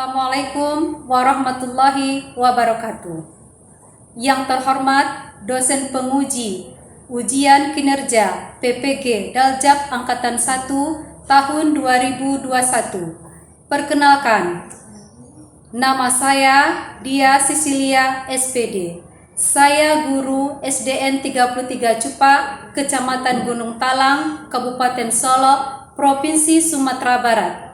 Assalamualaikum warahmatullahi wabarakatuh. Yang terhormat dosen penguji ujian kinerja PPG Daljab Angkatan 1 tahun 2021. Perkenalkan, nama saya Dia Sisilia SPD. Saya guru SDN 33 Cupa, Kecamatan Gunung Talang, Kabupaten Solok, Provinsi Sumatera Barat.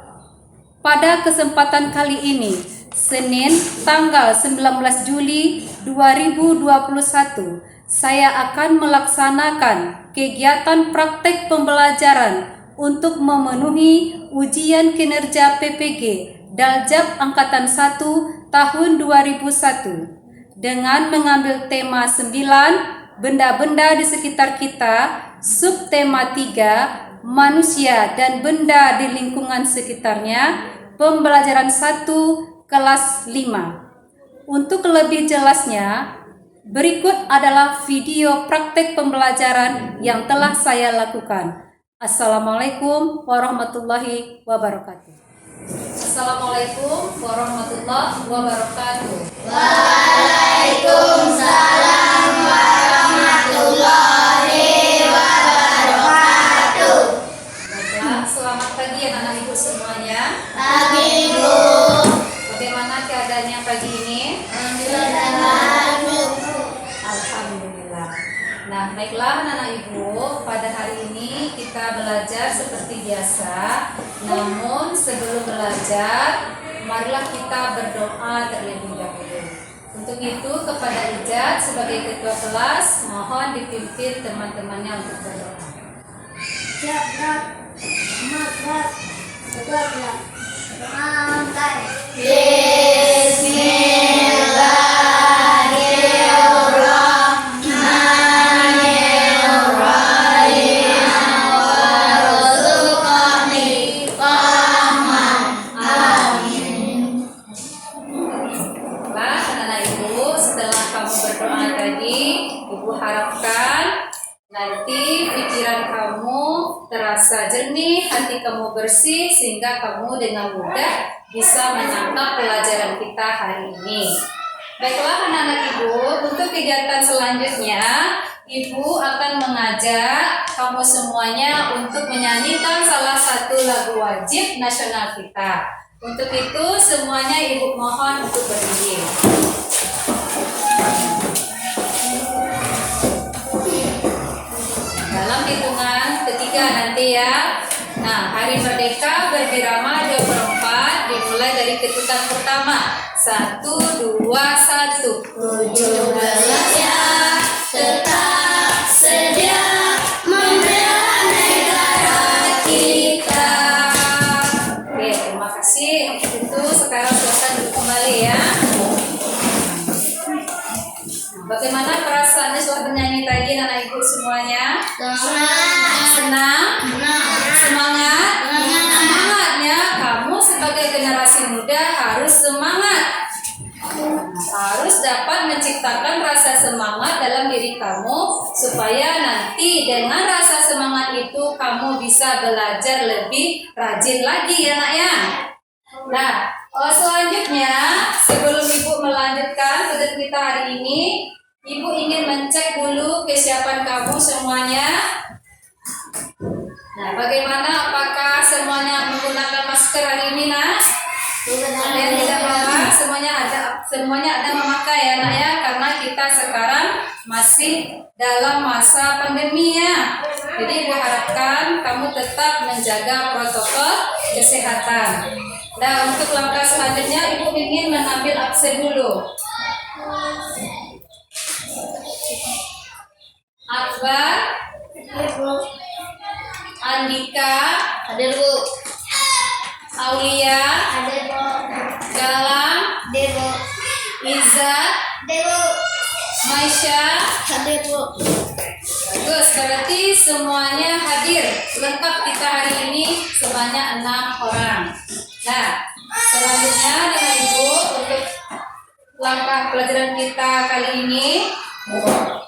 Pada kesempatan kali ini, Senin tanggal 19 Juli 2021, saya akan melaksanakan kegiatan praktek pembelajaran untuk memenuhi ujian kinerja PPG Daljab Angkatan 1 tahun 2001 dengan mengambil tema 9, benda-benda di sekitar kita, subtema 3, manusia dan benda di lingkungan sekitarnya, pembelajaran 1 kelas 5. Untuk lebih jelasnya, berikut adalah video praktek pembelajaran yang telah saya lakukan. Assalamualaikum warahmatullahi wabarakatuh. Assalamualaikum warahmatullahi wabarakatuh. Waalaikumsalam warahmatullahi wabarakatuh. Baiklah, selamat pagi anak ibu semuanya. Pagi Bu. Bagaimana keadaannya pagi ini? Alhamdulillah. Nah, baiklah anak ibu, pada hari ini kita belajar seperti biasa. Namun sebelum belajar, marilah kita berdoa terlebih dahulu. Untuk itu kepada Ijat sebagai ketua kelas, mohon dipimpin teman-temannya untuk berdoa. Nanti pikiran kamu terasa jernih, hati kamu bersih, sehingga kamu dengan mudah bisa menangkap pelajaran kita hari ini. Baiklah anak-anak ibu, untuk kegiatan selanjutnya, ibu akan mengajak kamu semuanya untuk menyanyikan salah satu lagu wajib nasional kita. Untuk itu semuanya ibu mohon untuk berdiri. Dalam hitungan ketiga nanti ya. Nah, Hari Merdeka berbirama 24 dimulai dari ketukan pertama. 1, 2, 1. 17-nya tetap sedia membela negara kita. Oke, terima kasih. Untuk itu sekarang silakan duduk kembali ya. Bagaimana perasaannya setelah bernyanyi tadi anak ibu semuanya? Senang? Semangat? Semangatnya kamu sebagai generasi muda harus semangat. Harus dapat menciptakan rasa semangat dalam diri kamu supaya nanti dengan rasa semangat itu kamu bisa belajar lebih rajin lagi ya nak ya. Nah, selanjutnya sebelum ibu melanjutkan tugas kita hari ini, ibu ingin mencek dulu kesiapan kamu semuanya. Nah, bagaimana, apakah semuanya menggunakan masker hari ini nak? Ada yang tidak bawa? Semuanya ada memakai ya nak ya, karena kita sekarang masih dalam masa pandemi ya. Jadi ibu harapkan kamu tetap menjaga protokol kesehatan. Nah, untuk langkah selanjutnya ibu ingin mengambil absen dulu. Akbar, Andika, Hadir Bu. Aulia, Hadir Bu. Galang, Hadir Bu. Izzat, Hadir Bu. Maisha. Hadir Bu. Bagus, berarti semuanya hadir. Lengkap kita hari ini sebanyak 6 orang. Nah, selanjutnya dengan ibu untuk langkah pelajaran kita kali ini.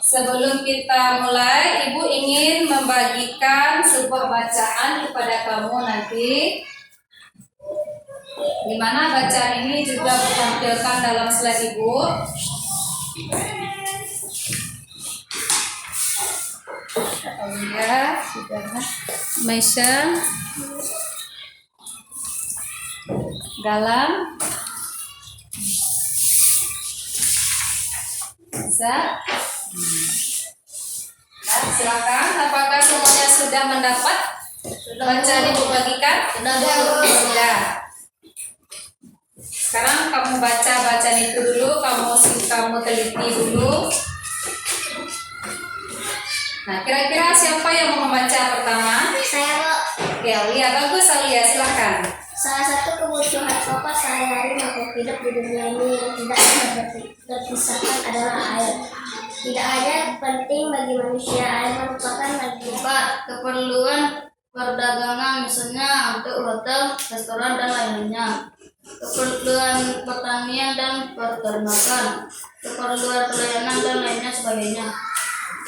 Sebelum kita mulai, ibu ingin membagikan sebuah bacaan kepada kamu nanti. Di mana bacaan ini juga ditampilkan dalam slide Ibu. Aulia, Maisha, Galang, bisa. Nah, silakan. Apakah semuanya sudah mendapat bacaan Ibu bagikan? Sudah. Sekarang kamu baca bacaan itu dulu, kamu teliti dulu. Nah, kira-kira siapa yang mau membaca pertama? Saya, Bu. Oke, Aulia, bagus Aulia, silakan. Salah satu kebutuhan pokok sehari-hari makhluk hidup di dunia ini yang tidak dapat terpisahkan adalah air. Tidak hanya penting bagi manusia, air merupakan keperluan perdagangan, misalnya untuk hotel, restoran, dan lainnya. Keperluan pertanian dan peternakan, keperluan pelayanan, dan lainnya sebagainya.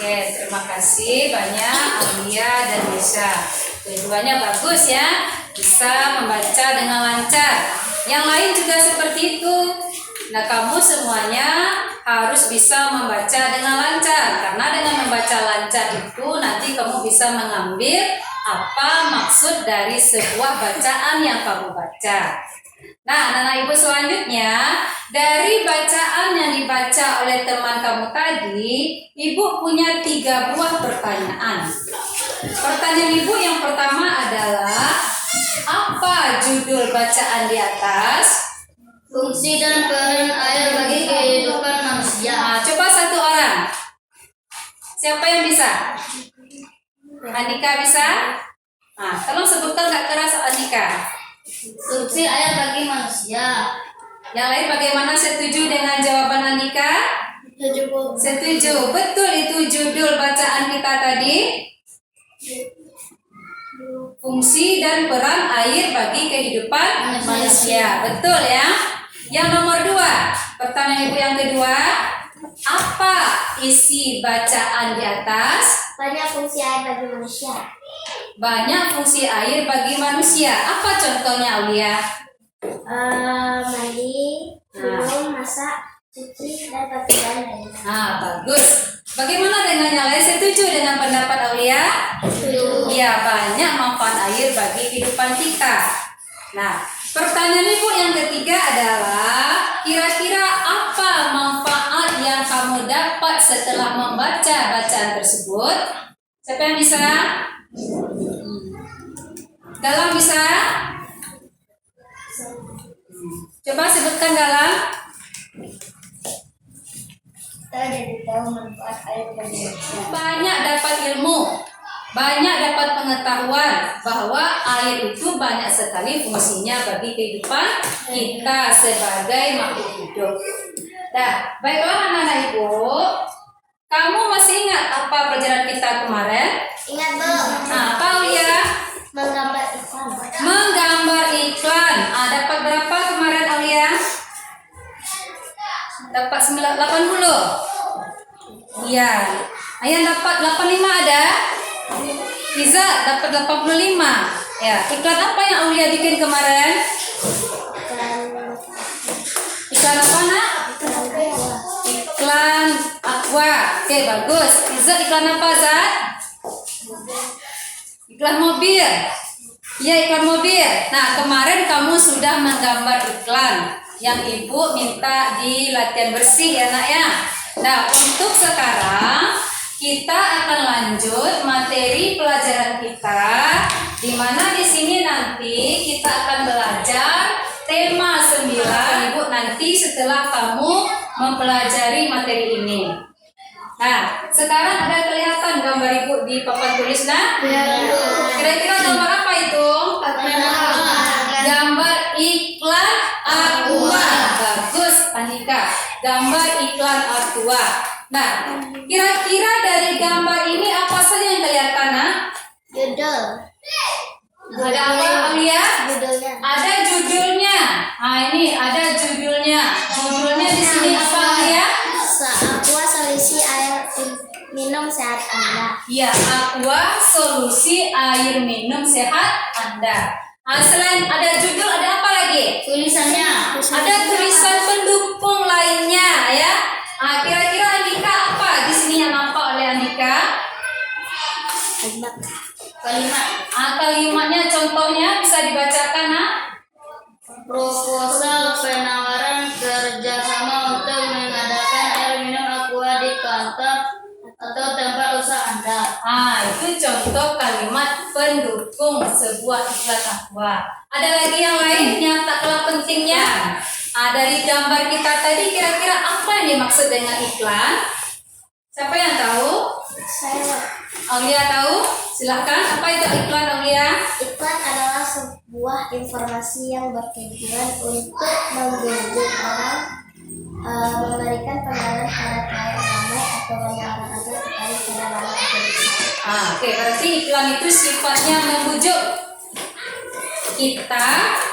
Oke, terima kasih banyak Aulia dan Nisa. Keduanya bagus ya, bisa membaca dengan lancar. Yang lain juga seperti itu. Nah, kamu semuanya harus bisa membaca dengan lancar. Karena dengan membaca lancar itu nanti kamu bisa mengambil apa maksud dari sebuah bacaan yang kamu baca. Nah, anak-anak Ibu selanjutnya, dari bacaan yang dibaca oleh teman kamu tadi, Ibu punya 3 buah pertanyaan. Pertanyaan Ibu yang pertama adalah, apa judul bacaan di atas? Fungsi dan peran air bagi kehidupan manusia. Nah, coba satu orang. Siapa yang bisa? Andika bisa? Nah, tolong sebutkan gak keras Andika. Fungsi air bagi manusia. Yang lain bagaimana, setuju dengan jawaban Andika? Setuju. Betul, itu judul bacaan kita tadi. Fungsi dan peran air bagi kehidupan manusia. Betul ya. Yang nomor 2, pertanyaan Ibu yang kedua, apa isi bacaan di atas? Banyak fungsi air bagi manusia. Banyak fungsi air bagi manusia. Apa contohnya, Aulia? Mandi, minum, masak, cuci, dan pakaian lainnya. Nah, bagus. Bagaimana dengan yang lain? Setuju dengan pendapat Aulia? Setuju. Ya, banyak manfaat air bagi kehidupan kita. Nah, pertanyaan Ibu yang ketiga adalah, kira-kira apa manfaat yang kamu dapat setelah membaca bacaan tersebut? Siapa yang bisa? Galang bisa? Coba sebutkan Galang. Kita jadi tahu manfaat air bagi manusia. Banyak dapat ilmu, banyak dapat pengetahuan bahwa air itu banyak sekali fungsinya bagi kehidupan kita sebagai makhluk hidup. Nah, baiklah anak-anak Ibu, kamu masih ingat apa pelajaran kita kemarin? Ingat, Bu. Nah, apa Aulia? Menggambar iklan. Menggambar iklan. Dapat berapa kemarin Aulia? Dapat 80. Iya. Ayah dapat 85 ada? Iza dapat 85. Ya, iklan apa yang Aulia bikin kemarin? Iklan apa, Nak? Iklan Aqua. Oke, bagus. Iza iklan apa, Zat? Iklan mobil. Iya, iklan mobil. Nah, kemarin kamu sudah menggambar iklan yang Ibu minta di latihan bersih ya, Nak ya. Nah, untuk sekarang kita akan lanjut materi pelajaran kita, di mana di sini nanti kita akan belajar tema 9 Ibu nanti setelah kamu mempelajari materi ini. Nah, sekarang ada kelihatan gambar Ibu di papan tulis, nah? Kira-kira gambar apa itu? Gambar iklan Aqua. Bagus, Andika. Gambar iklan Aqua. Nah, kira-kira dari gambar ini apa saja yang kelihatan, Nak? Judul. Ada apa, Aulia? Judulnya. Ada judulnya. Nah, ini ada judulnya. Judulnya di sini apa, Aulia? Aqua solusi air minum sehat Anda. Ya, Aqua solusi air minum sehat Anda. Selain ada judul, ada apa lagi? Tulisannya. Ada tulisan pendukung lainnya ya. Kira-kira Andika apa di sini yang nampak oleh Andika? Kalimat. Kalimatnya contohnya bisa dibacakan, Nak? Proposal penawaran kerjasama untuk mengadakan air minum aqua di kantor atau tempat usaha Anda. Itu contoh kalimat pendukung sebuah iklan aqua. Ada lagi yang lain yang tak kalah pentingnya? Dari gambar kita tadi kira-kira apa yang dimaksud dengan iklan? Siapa yang tahu? Saya. Aulia tahu? Silahkan. Apa itu iklan, Aulia? Iklan adalah sebuah informasi yang bertujuan untuk membujuk orang, memberikan pengenalan pada klien ramai atau banyak orang agar tertarik pada barang atau jasa. Oke, berarti iklan itu sifatnya membujuk kita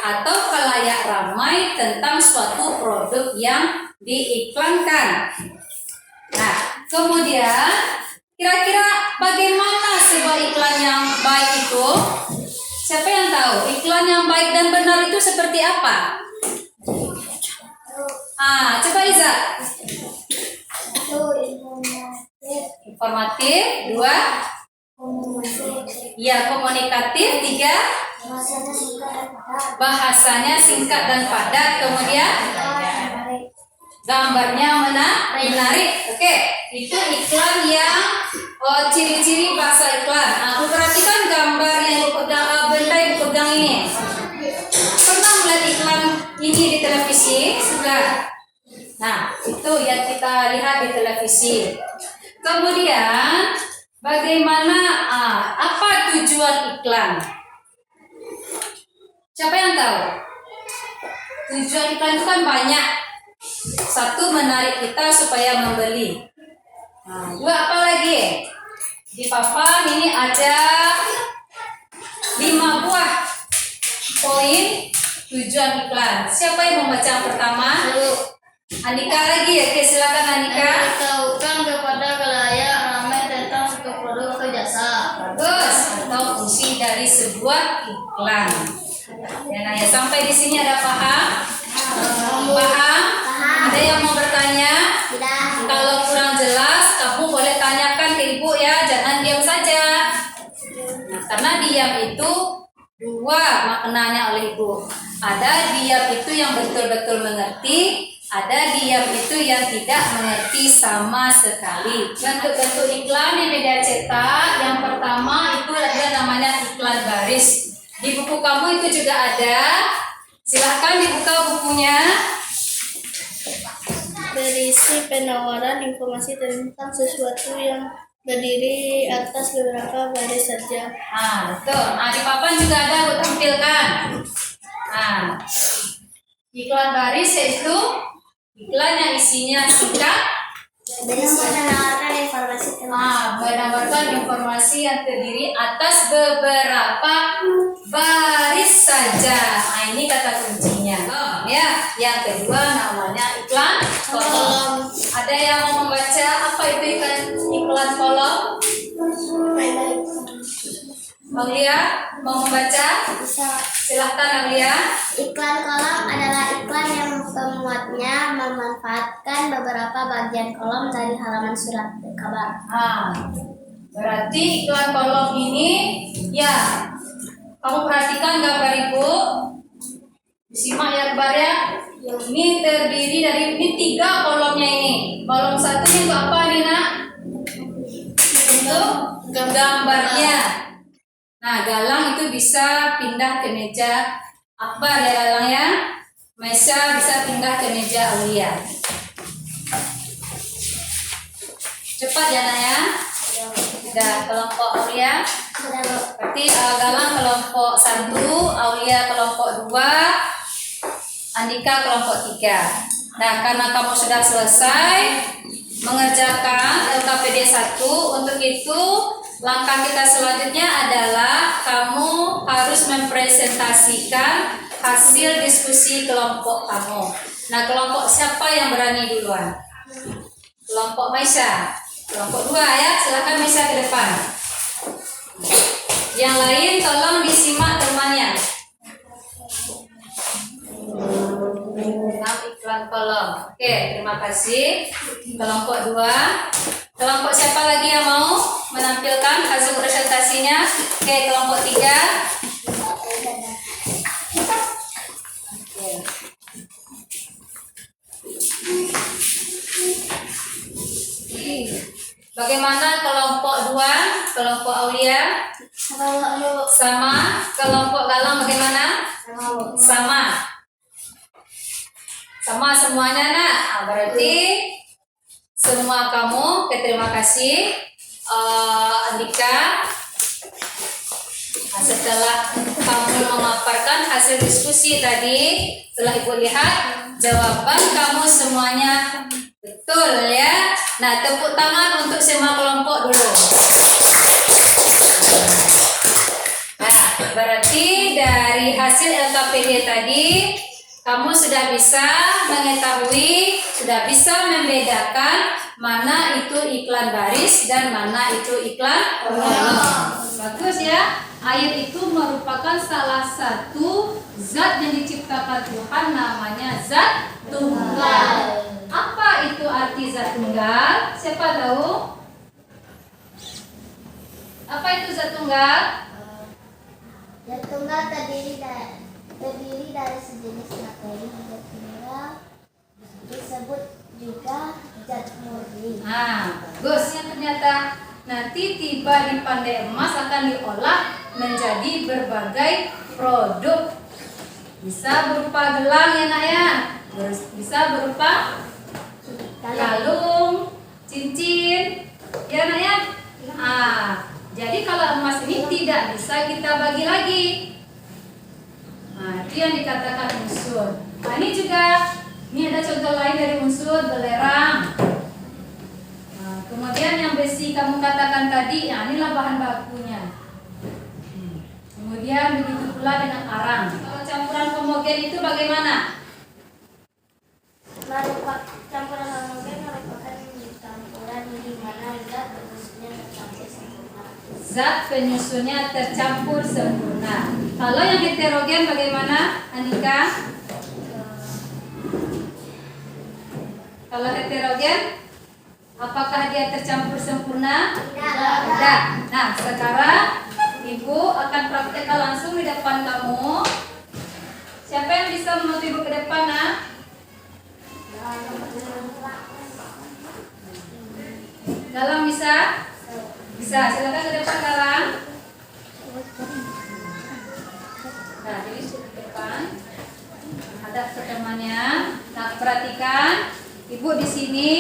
atau khalayak ramai tentang suatu produk yang diiklankan. Nah, kemudian kira-kira bagaimana sebuah iklan yang baik itu? Siapa yang tahu? Iklan yang baik dan benar itu seperti apa? Coba Iza. Itu informatif, Informatif, 2. komunikatif, Ya, komunikatif, 3. bahasanya singkat dan padat, Bahasanya singkat dan padat. Kemudian menarik. gambarnya menarik. Oke, itu iklan yang ciri-ciri bahasa iklan. Perhatikan gambar yang dipegang, benda yang dipegang ini. Pernah melihat iklan ini di televisi? Sudah. Nah, itu yang kita lihat di televisi. Kemudian, bagaimana? Apa tujuan iklan? Siapa yang tahu? Tujuan iklan itu kan banyak. Satu, menarik kita supaya membeli. Dua, apa lagi? Di papan ini ada 5 buah poin tujuan iklan. Siapa yang membaca yang pertama? Andika lagi ya. Oke, silakan Andika. Beritahukan kepada khalayak ramai tentang suatu produk atau jasa. Bagus. Atau fungsi dari sebuah iklan. Ya, sampai di sini ada paham? Paham? Ada yang mau bertanya? Tidak. Kalau kurang jelas, kamu boleh tanyakan ke ibu ya, jangan diam saja. Nah, karena diam itu 2 maknanya oleh ibu. Ada diam itu yang betul-betul mengerti, ada diam itu yang tidak mengerti sama sekali. Bentuk-bentuk iklan di media cetak, yang pertama itu adalah namanya iklan baris. Di buku kamu itu juga ada. Silahkan dibuka bukunya. Berisi penawaran informasi tentang sesuatu yang berdiri atas beberapa baris saja. Betul. Di papan juga ada buat tampilkan. Iklan baris yaitu iklan yang isinya singkat, Berisi menawarkan informasi tentang menawarkan informasi yang terdiri atas beberapa baris saja. Ini kata kuncinya. Ya, yang kedua namanya iklan kolom. Ada yang mau membaca apa itu iklan kolom? Aulia mau membaca? bisa. Silahkan Aulia. Iklan kolom adalah iklan yang pemuatnya memanfaatkan beberapa bagian kolom dari halaman surat kabar. Berarti iklan kolom ini ya, kamu perhatikan gambar ibu, disimak ya gambar ya. Ini terdiri dari 3 kolomnya ini. Kolom 1 itu apa nih nak? Itu gambarnya. Nah, galang itu bisa pindah ke meja akbar ya galang ya. Mesa bisa pindah ke meja Aulia. Cepat ya nak ya. Sudah kelompok Aulia. Berarti galang kelompok 1, Aulia kelompok 2, Andika kelompok 3. Nah, karena kamu sudah selesai mengerjakan LKPD 1, untuk itu langkah kita selanjutnya adalah kamu harus mempresentasikan hasil diskusi kelompok kamu. Nah, kelompok siapa yang berani duluan? Kelompok Maisha. Kelompok 2 ya, silakan Maisha ke depan. Yang lain tolong disimak temannya. kolom. Oke, terima kasih. Kelompok 2. Kelompok siapa lagi yang mau menampilkan hasil presentasinya? Oke, kelompok 3. Oke. Bagaimana kelompok 2? Kelompok Aulia? Sama. Kelompok Galang bagaimana? Sama. Sama semuanya nak. Berarti semua kamu, terima kasih Andika. Setelah kamu memaparkan hasil diskusi tadi, setelah ibu lihat jawaban kamu semuanya betul ya. Nah, tepuk tangan untuk semua kelompok dulu. Nah, berarti dari hasil LKPD tadi kamu sudah bisa mengetahui, sudah bisa membedakan mana itu iklan baris dan mana itu iklan kolom. Bagus ya. Air itu merupakan salah satu zat yang diciptakan Tuhan, namanya zat tunggal. Apa itu arti zat tunggal? Siapa tahu? Apa itu zat tunggal? Zat tunggal terdiri dari sejenis materi. Zat tunggal disebut juga zat murni. Nah, bagus ya, ternyata nanti tiba di Pandai Emas akan diolah menjadi berbagai produk. Bisa berupa gelang ya nak ya, bisa berupa kalung, cincin, ya nak ya. Jadi kalau emas ini tidak bisa kita bagi lagi. Nah, itu yang dikatakan unsur. Nah, ini juga, ini ada contoh lain dari unsur belerang. Nah, kemudian yang besi kamu katakan tadi, ya inilah bahan bakunya. Kemudian begitu pula dengan arang. Kalau campuran homogen itu bagaimana? Campuran homogen merupakan campuran di mana zat penyusunnya tercampur sempurna. Zat penyusunnya tercampur sempurna. Kalau yang heterogen bagaimana, Andika? Kalau heterogen, apakah dia tercampur sempurna? Tidak. Nah, sekarang Ibu akan praktekkan langsung di depan kamu. Siapa yang bisa membantu Ibu ke depan, nak? Galang bisa? Bisa, silakan ke depan Galang. Nah, jadi ke depan. Ada temannya. Nah, perhatikan. Ibu di sini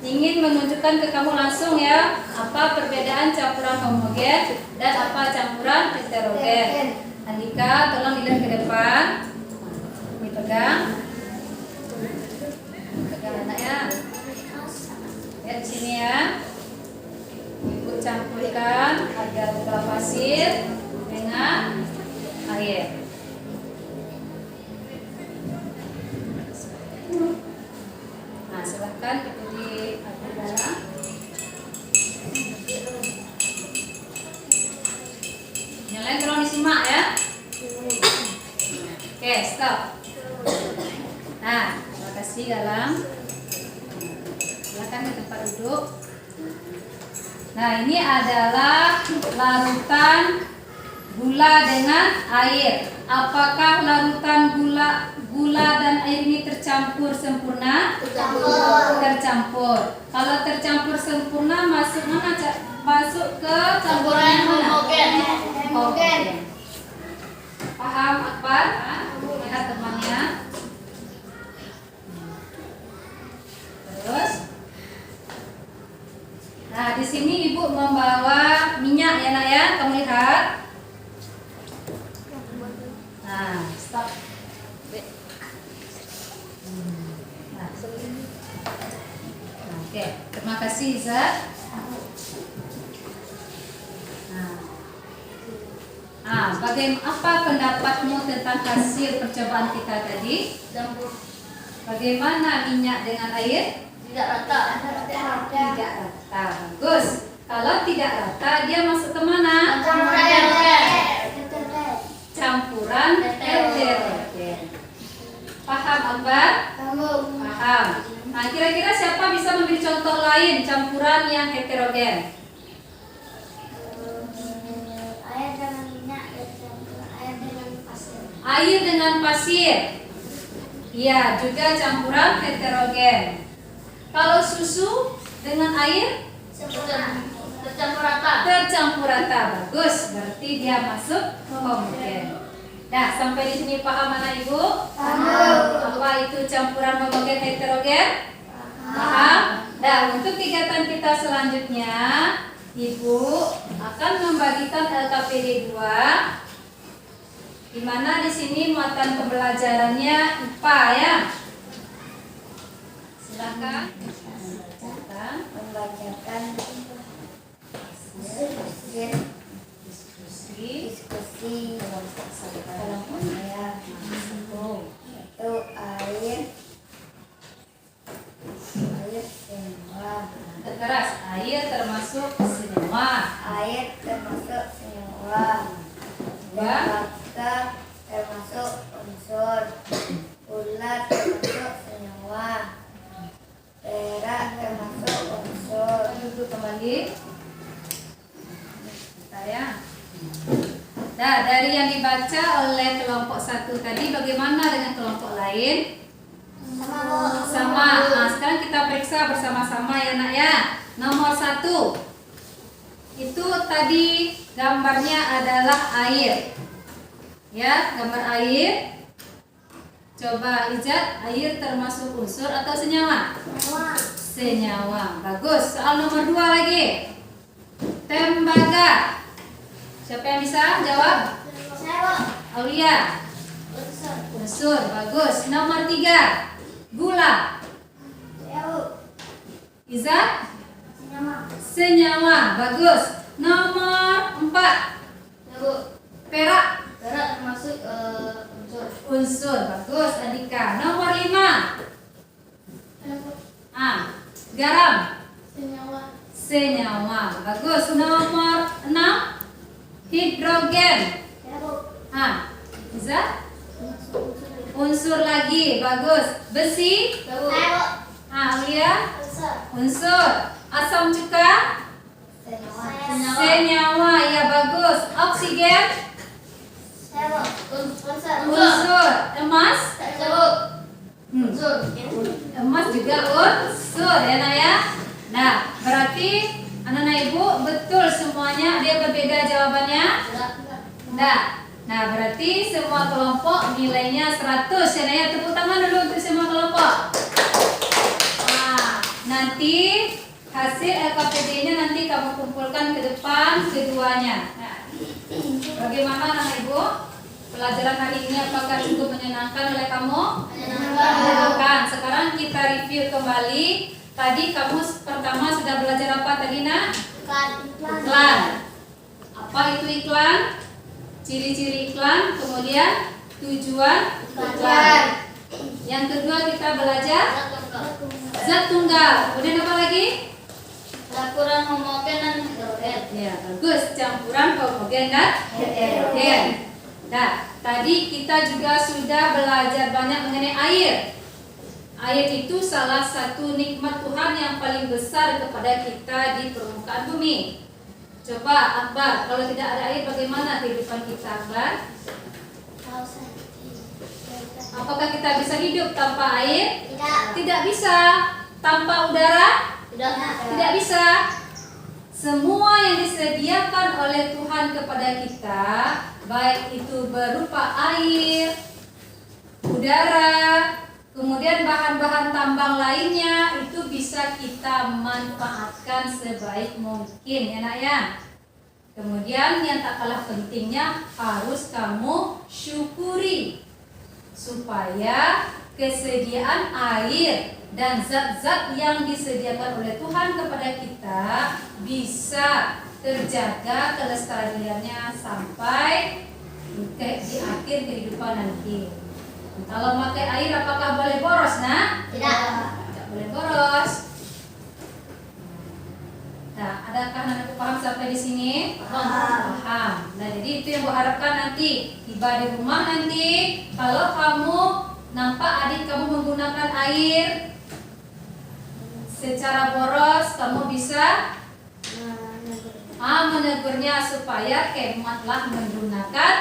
ingin menunjukkan ke kamu langsung ya apa perbedaan campuran homogen dan apa campuran heterogen. Andika, tolong dilihat ke depan. Dipegang. Pegang anak ya. Lihat di sini ya. Ibu campurkan agar gula pasir dengan air. Nah, silahkan ikuti aturan. Yang lain tolong disimak ya. Oke, stop. Nah, terima kasih Galang. Silakan ke tempat duduk. Nah, ini adalah larutan gula dengan air. Apakah larutan gula dan air ini tercampur sempurna? Tercampur. Kalau tercampur sempurna masuk mana? Masuk ke campuran yang mana? Homogen. Paham Akbar? Lihat temannya. Terus. Nah, di sini Ibu membawa minyak ya nak ya. Kamu lihat. Nah, stop. Nah, oke, terima kasih Iza. Bagaimana apa pendapatmu tentang hasil percobaan kita tadi? Bagaimana minyak dengan air? Tidak rata. Tidak rata. Bagus. Kalau tidak rata, dia masuk ke mana? Campuran heterogen. Paham Akbar? campuran yang heterogen? Air dengan minyak dan campuran air dengan pasir. Air dengan pasir. Ya, juga campuran heterogen. Kalau susu dengan air Tercampur rata. tercampur rata. Bagus, berarti dia masuk homogen. Nah, sampai di sini paham anak ibu? Apa itu campuran homogen heterogen? Paham? Nah, untuk kegiatan kita selanjutnya, ibu akan membagikan LKPD 2, di mana di sini muatan pembelajarannya IPA ya. Silakan. Membacakan diskusi kelompok saya itu air semua Keras, air termasuk semua. air termasuk semua bakar termasuk unsur ulat termasuk semua perak termasuk unsur. Duduk kembali. Saya. Nah, dari yang dibaca oleh kelompok 1 tadi, bagaimana dengan kelompok lain? Sama. Nah, sekarang kita periksa bersama-sama ya nak ya. Nomor 1 itu tadi gambarnya adalah air. Ya, gambar air. Coba Ijat, air termasuk unsur atau senyawa? Senyawa. Bagus. Soal nomor 2 lagi. Tembaga. Siapa yang bisa jawab? Aulia. Unsur. Bagus. Nomor 3. Gula. Izat. Senyawa. Bagus. Nomor 4. Perak. Perak termasuk unsur. Unsur. Bagus Andika. Nomor 5. Garam. Senyawa. Bagus. Nomor 6. Hidrogen. Izat. Unsur lagi. Bagus. Besi. Aulia. Unsur. Asam cuka. Senyawa. Ya, bagus. Oksigen. Unsur. Emas. Unsur. Emas juga unsur ya nak ya. Nah, berarti anak-anak ibu betul semuanya, dia berbeda jawabannya? Nah, berarti semua kelompok nilainya 100 ya nak ya. Tepuk tangan dulu untuk semua kelompok. Nah, nanti hasil LKPD-nya nanti kamu kumpulkan ke depan keduanya. Nah, bagaimana anak ibu? Pelajaran hari ini apakah cukup menyenangkan oleh kamu? Menyenangkan. Sekarang kita review kembali. Tadi kamu pertama sudah belajar apa tadi nak? Iklan. Apa itu iklan? Ciri-ciri iklan, kemudian tujuan iklan. Yang kedua kita belajar zat tunggal. Kemudian apa lagi? Campuran homogen dan heterogen. Ya, bagus. Campuran homogen dan heterogen. Nah, tadi kita juga sudah belajar banyak mengenai air. Air itu salah satu nikmat Tuhan yang paling besar kepada kita di permukaan bumi. Coba Akbar, kalau tidak ada air bagaimana kehidupan kita, Akbar? Apakah kita bisa hidup tanpa air? Tidak bisa. Tanpa udara? Tidak bisa. Semua yang disediakan oleh Tuhan kepada kita, baik itu berupa air, udara, kemudian bahan-bahan tambang lainnya, itu bisa kita manfaatkan sebaik mungkin ya nak ya. Kemudian yang tak kalah pentingnya harus kamu syukuri supaya kesediaan air dan zat-zat yang disediakan oleh Tuhan kepada kita bisa terjaga kelestariannya sampai di akhir kehidupan nanti. Kalau pakai air apakah boleh boros nak? Tidak boleh boros. Nah, adakah anak paham sampai di sini? Paham. Nah, jadi itu yang harapkan nanti tiba di rumah nanti kalau kamu nampak adik kamu menggunakan air secara boros kamu bisa menegurnya supaya hematlah menggunakan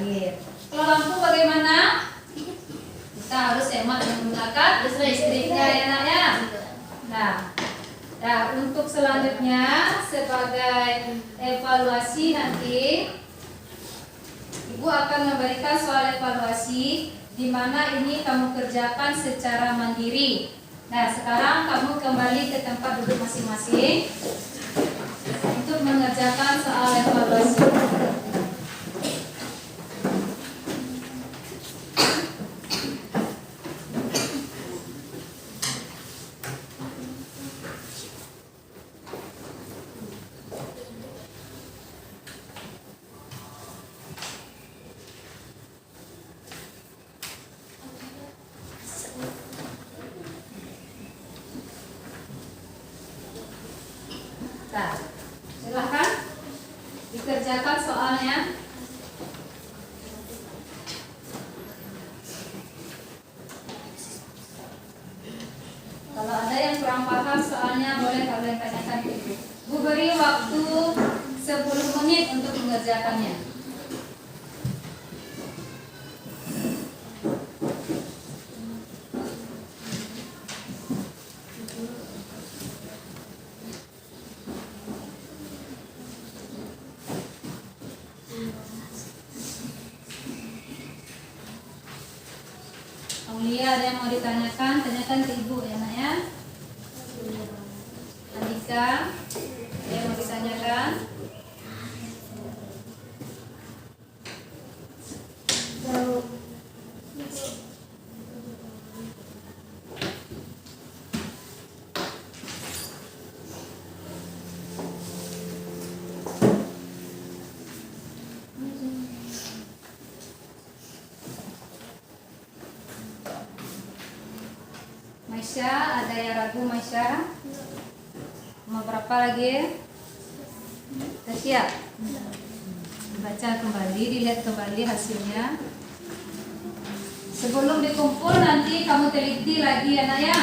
air. Kalau lampu bagaimana? Kita harus hemat menggunakan listriknya ya nak ya. Nah, untuk selanjutnya sebagai evaluasi nanti Ibu akan memberikan soal evaluasi di mana ini kamu kerjakan secara mandiri. Nah, sekarang kamu kembali ke tempat duduk masing-masing untuk mengerjakan soal evaluasi. Nah, silahkan dikerjakan soalnya. Kalau ada yang kurang paham soalnya boleh kalian tanyakan ke Ibu. Bu beri waktu 10 menit untuk mengerjakannya. Aulia, ada yang mau ditanyakan? Tanyakan ke Ibu ya nak ya. Andika, ada yang mau ditanyakan? Maisha, ada yang ragu Maisha? Mau berapa lagi? Sudah siap? Baca kembali, dilihat kembali hasilnya. Sebelum dikumpul nanti kamu teliti lagi ya nak ya.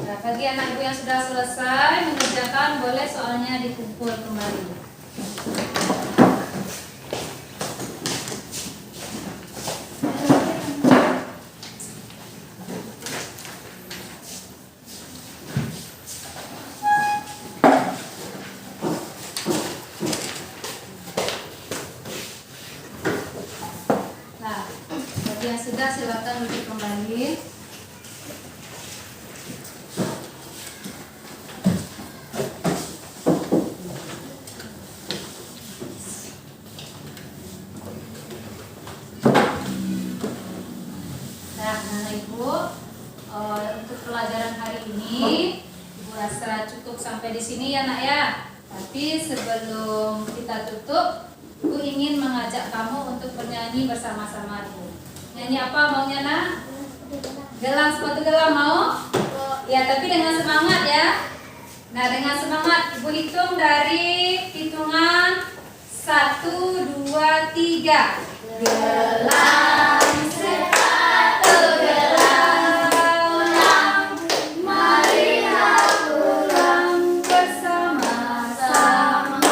Nah, bagi anak ibu yang sudah selesai mengerjakan, boleh soalnya dikumpul kembali. Nah, bagi yang sudah silakan duduk kembali. Untuk pelajaran hari ini Ibu rasa cukup sampai di sini ya nak ya. Tapi sebelum kita tutup, Ibu ingin mengajak kamu untuk bernyanyi bersama-sama Ibu. Nyanyi apa maunya nak? Gelang, sepatu gelang mau? Ya, tapi dengan semangat ya. Nah, dengan semangat Ibu hitung dari hitungan 1, 2, 3. Gelang, sepatu gelang, marilah pulang bersama-sama.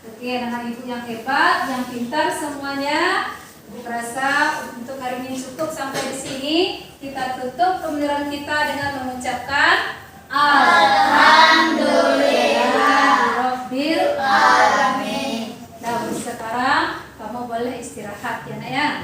Oke, anak ibu yang hebat, yang pintar semuanya. Ibu rasa untuk hari ini cukup sampai di sini. Kita tutup pembelajaran kita dengan mengucapkan Alhamdulillahirabbil alamin. Dan sekarang kamu boleh istirahat ya nak ya.